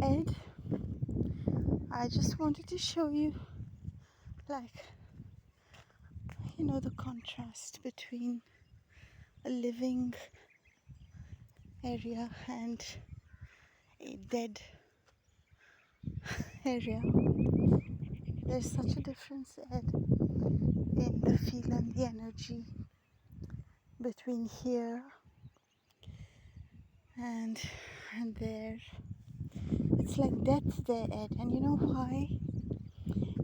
Ed, I just wanted to show you, the contrast between a living area and a dead area. There's such a difference, Ed, in the feel and the energy between here and there. It's like death there, Ed, and you know why?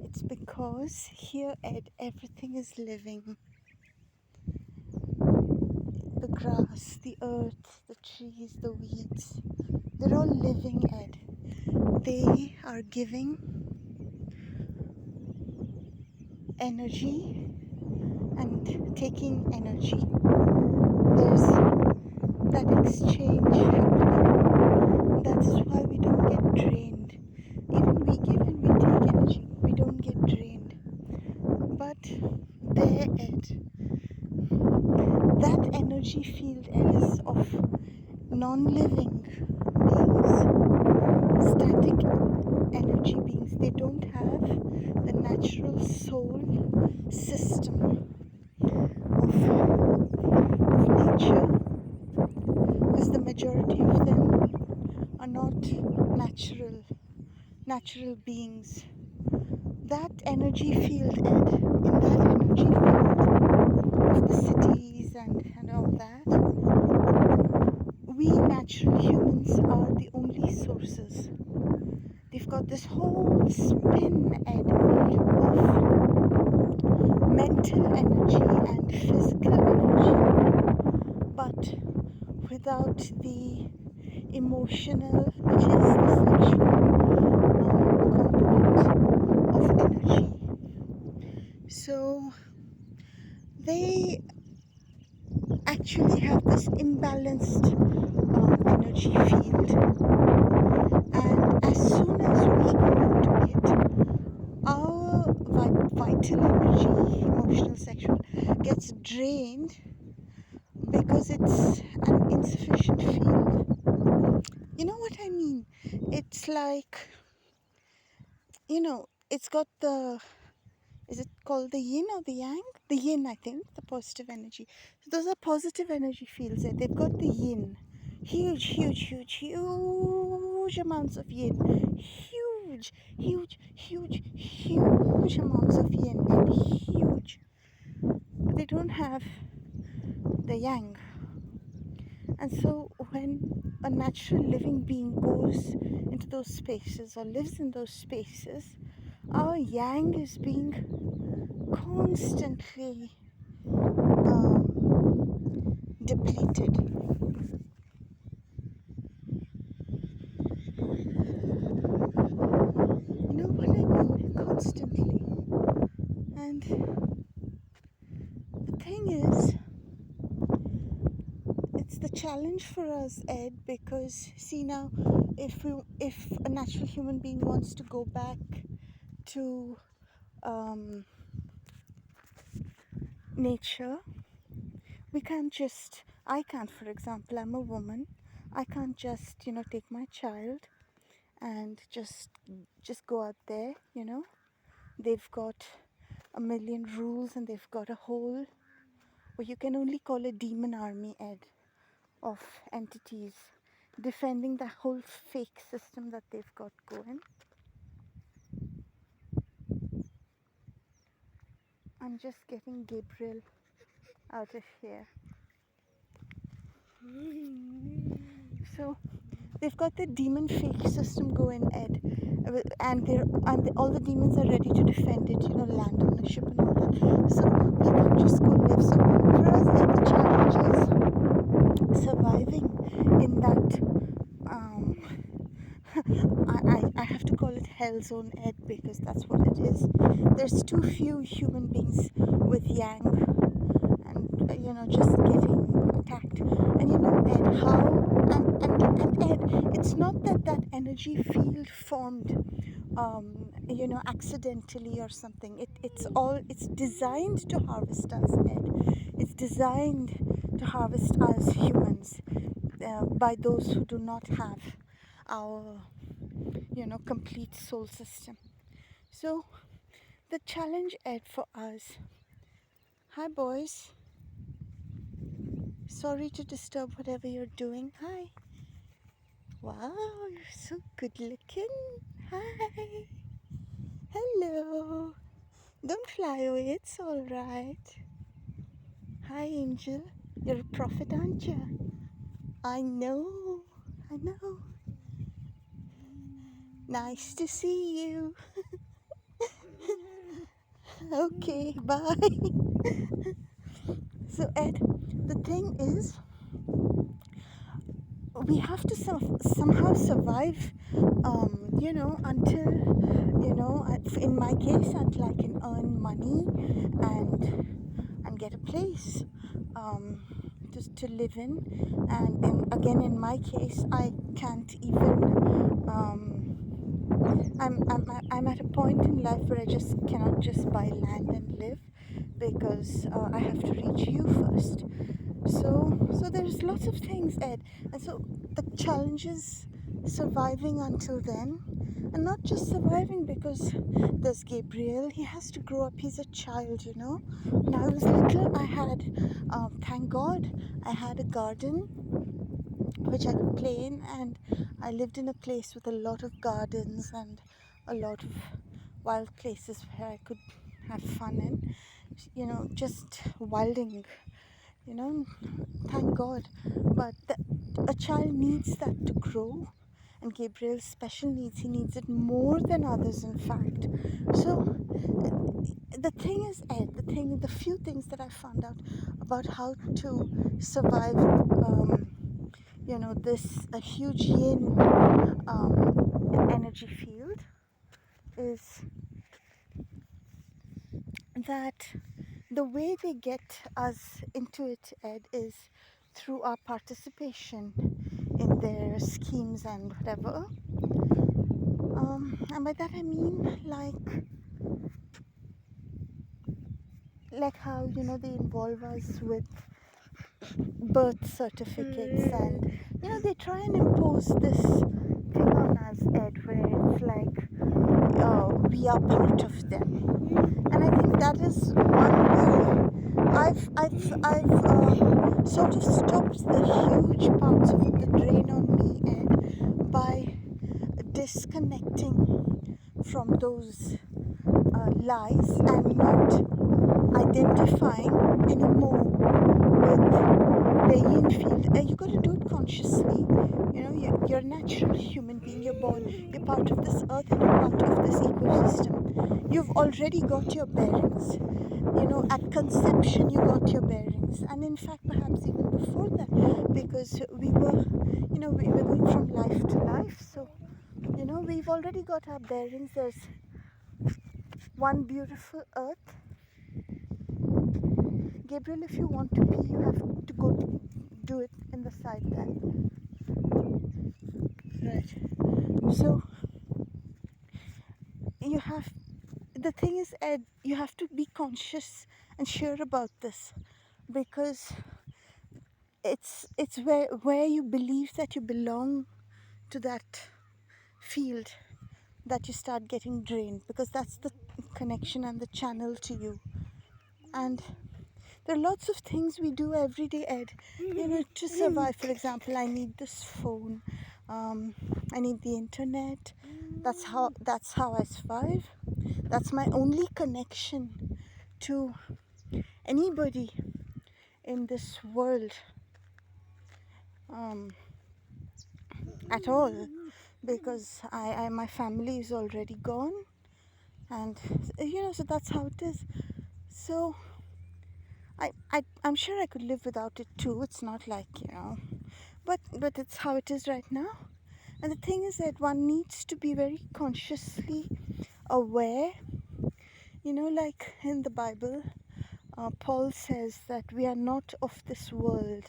It's because here, Ed, everything is living. The grass, the earth, the trees, the weeds, they're all living, Ed. They are giving energy and taking energy. There's that exchange happening. That's why we don't get drained. Even we give and we take energy, we don't get drained. But there, Ed, that energy field, Ed, is of non-living beings, static energy beings. They don't have the natural soul system of nature, because the majority of them are not natural beings. That energy field, Ed, in that energy field of the cities and all that, we natural humans are the only sources. They've got this whole spin, Ed, of mental energy and physical energy, but without the emotional, which is the sexual component of energy. So they actually have this imbalanced energy field, and as soon as we go into it, our vital energy, emotional, sexual, gets drained because it's an insufficient field. You know what I mean? It's like, it's got is it called the yin or the yang? The yin, I think, the positive energy. So those are positive energy fields. They've got the yin. Huge amounts of yin. Huge amounts of yin. And huge. But they don't have the yang. And so when a natural living being goes into those spaces or lives in those spaces, our yang is being constantly depleted. You know what I mean? Constantly. And the thing is, it's the challenge for us, Ed, because see now, if a natural human being wants to go back to nature, I can't, for example, I'm a woman, I can't just, take my child and just go out there, They've got a million rules and they've got a whole, what you can only call a demon army, Ed, of entities defending the whole fake system that they've got going. I'm just getting Gabriel out of here. So they've got the demon fake system going, Ed, and all the demons are ready to defend it, land ownership and all that. So we can't just go live. So for us, Ed, the challenge is surviving in that. I have to call it hell zone, Ed, because that's what it is. There's too few human beings with yang, and just getting attacked. And Ed, how and Ed, it's not that energy field formed accidentally or something. It's designed to harvest us, Ed. It's designed to harvest us humans by those who do not have our complete soul system. So the challenge, Ed, for us. Hi, boys. Sorry to disturb whatever you're doing. Hi. Wow, you're so good looking. Hi. Hello. Don't fly away, it's alright. Hi, Angel. You're a prophet, aren't you? I know. I know. Nice to see you. Okay, bye. So, Ed, the thing is, we have to somehow survive, until, in my case, until I can earn money and get a place to live in. And again, in my case, I can't even. I'm at a point in life where I just cannot just buy land and live, because I have to reach you first. So there's lots of things, Ed, and so the challenge is surviving until then, and not just surviving, because there's Gabriel. He has to grow up. He's a child, When I was little, I had, thank God, I had a garden which I could play in, and I lived in a place with a lot of gardens and a lot of wild places where I could have fun in, just wilding, thank God. But a child needs that to grow, and Gabriel's special needs, he needs it more than others, in fact. So the thing is, Ed, the few things that I found out about how to survive, this a huge yin energy field, is that the way they get us into it, Ed, is through our participation in their schemes and whatever. And by that I mean like how they involve us with birth certificates, and they try and impose this thing on us, Ed, where it's like we are part of them. And I think that is one way I've sort of stopped the huge parts of the drain on me, Ed, by disconnecting from those lies and not identifying anymore with the yin field. You got to do it consciously. You're a natural human being. You're born. You're part of this earth and you're part of this ecosystem. You've already got your bearings. At conception you got your bearings, and in fact perhaps even before that, because we were going from life to life. So we've already got our bearings. There's one beautiful earth. Gabriel, if you want to pee, you have to go do it in the side there. Right. So the thing is, Ed, you have to be conscious and sure about this, because it's where you believe that you belong to that field that you start getting drained, because that's the connection and the channel to you. And there are lots of things we do every day, Ed, to survive. For example, I need this phone, I need the internet. That's how I survive. That's my only connection to anybody in this world at all, because my family is already gone, and so that's how it is. So I'm sure I could live without it too. It's not like, but it's how it is right now. And the thing is that one needs to be very consciously aware, like in the Bible, Paul says that we are not of this world.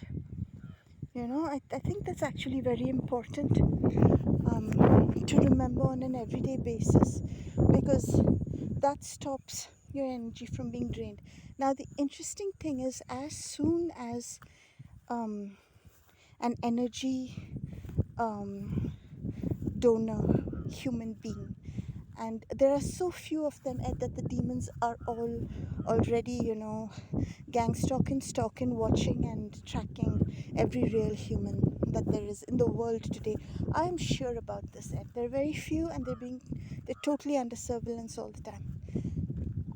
I think that's actually very important to remember on an everyday basis, because that stops your energy from being drained. Now, the interesting thing is, as soon as an energy donor human being. And there are so few of them, Ed, that the demons are all already, stalking, watching and tracking every real human that there is in the world today. I am sure about this, Ed. There are very few, and they're totally under surveillance all the time.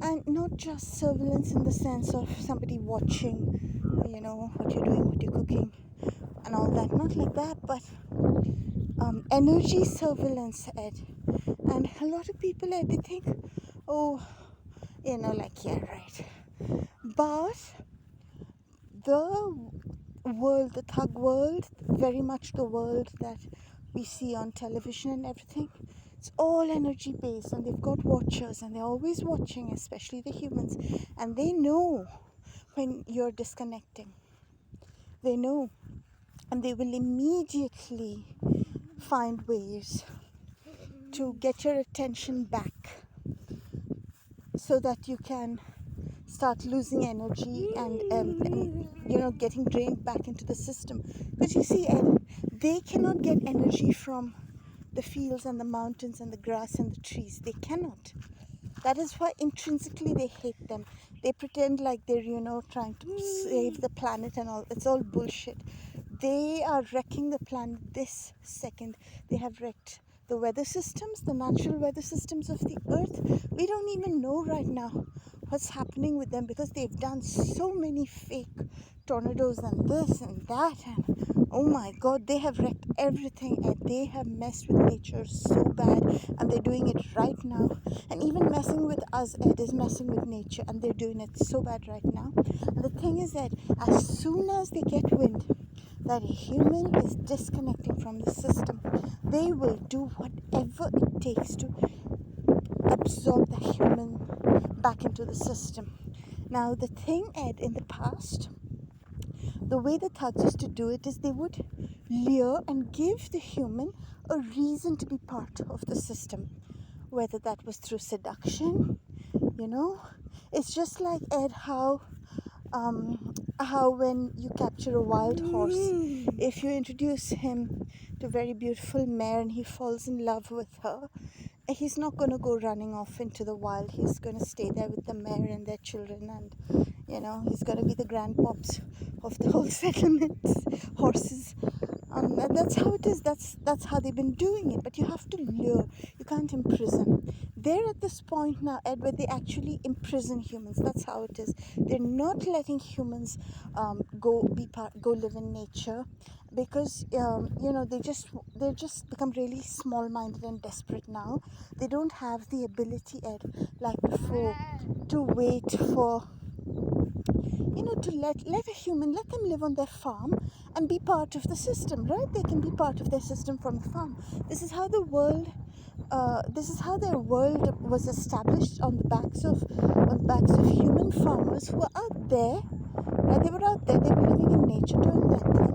And not just surveillance in the sense of somebody watching, what you're doing, what you're cooking, and all that. Not like that, but energy surveillance, Ed. And a lot of people, Ed, they think, oh, yeah, right. But the world, the thug world, very much the world that we see on television and everything, it's all energy based, and they've got watchers, and they're always watching, especially the humans, and they know when you're disconnecting. They know, and they will immediately find ways to get your attention back so that you can start losing energy and getting drained back into the system. Because you see, Ed, they cannot get energy from the fields and the mountains and the grass and the trees. They cannot. That is why intrinsically they hate them. They pretend like they're, trying to save the planet and all. It's all bullshit. They are wrecking the planet this second. They have wrecked the weather systems, the natural weather systems of the earth. We don't even know right now what's happening with them, because they've done so many fake tornadoes and this and that, and oh my god, they have wrecked everything, and they have messed with nature so bad, and they're doing it right now. And even messing with us, Ed, is messing with nature, and they're doing it so bad right now. And the thing is that as soon as they get wind that a human is disconnecting from the system, they will do whatever it takes to absorb the human back into the system. Now, the thing, Ed, in the past, the way the thugs used to do it is they would lure and give the human a reason to be part of the system, whether that was through seduction. It's just like, Ed, how when you capture a wild horse, if you introduce him to a very beautiful mare and he falls in love with her, he's not going to go running off into the wild. He's going to stay there with the mare and their children, and he's going to be the grandpops of the whole settlement. Horses, and that's how it is. That's how they've been doing it. But you have to lure. You can't imprison. They're at this point now, Ed, where they actually imprison humans. That's how it is. They're not letting humans go live in nature, because they're just become really small-minded and desperate now. They don't have the ability, Ed, like before, to wait for to let them live on their farm and be part of the system, right? They can be part of their system from the farm. This is how their world was established, on the backs of human farmers who were out there. Right? They were out there, they were living in nature, doing their thing.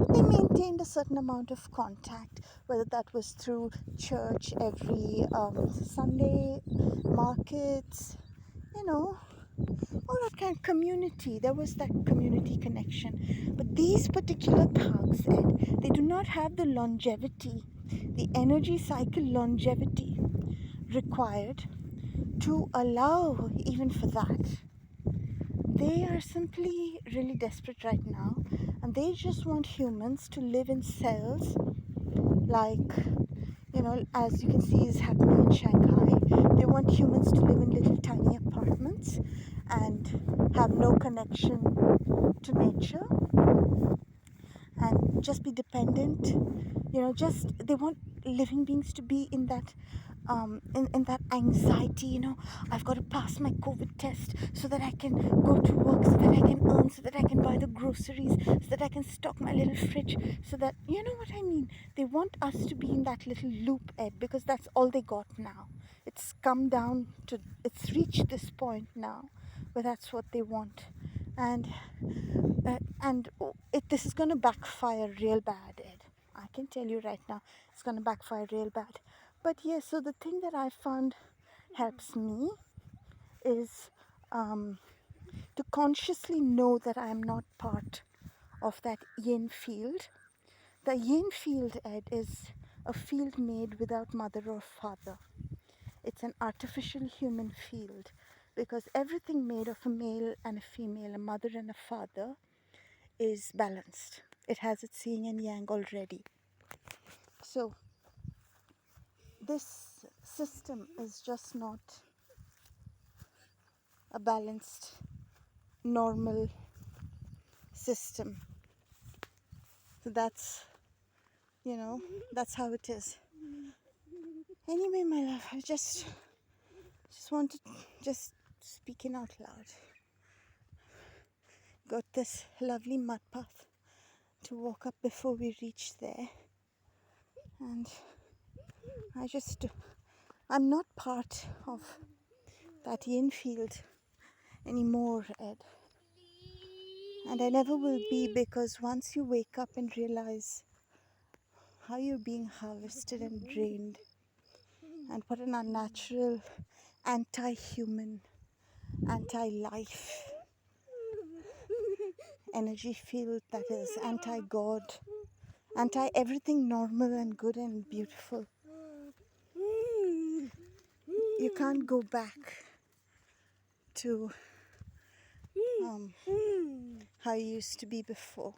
But they maintained a certain amount of contact, whether that was through church every Sunday, markets, all that kind of community. There was that community connection. But these particular thugs, Ed, they do not have the longevity, the energy cycle longevity required to allow even for that. They are simply really desperate right now, and they just want humans to live in cells, like, as you can see is happening in Shanghai. They want humans to live in little tiny apartments and have no connection to nature and just be dependent. They want living beings to be in that in that anxiety. I've got to pass my COVID test so that I can go to work, so that I can earn, so that I can buy the groceries, so that I can stock my little fridge, so that, you know what I mean. They want us to be in that little loop, Ed, because that's all they got now. It's reached this point now where that's what they want. And this is going to backfire real bad, Ed. I can tell you right now, it's going to backfire real bad. But yeah, so the thing that I found helps me is to consciously know that I am not part of that yin field. The yin field, Ed, is a field made without mother or father. It's an artificial human field because everything made of a male and a female, a mother and a father, is balanced. It has its yin and yang already. So this system is just not a balanced, normal system. So that's how it is. Anyway, my love, I just wanted just speaking out loud. Got this lovely mud path to walk up before we reach there, and I'm not part of that yin field anymore, Ed, and I never will be, because once you wake up and realize how you're being harvested and drained, and what an unnatural, anti-human, anti-life energy field that is, anti-God, anti-everything normal and good and beautiful. You can't go back to how you used to be before.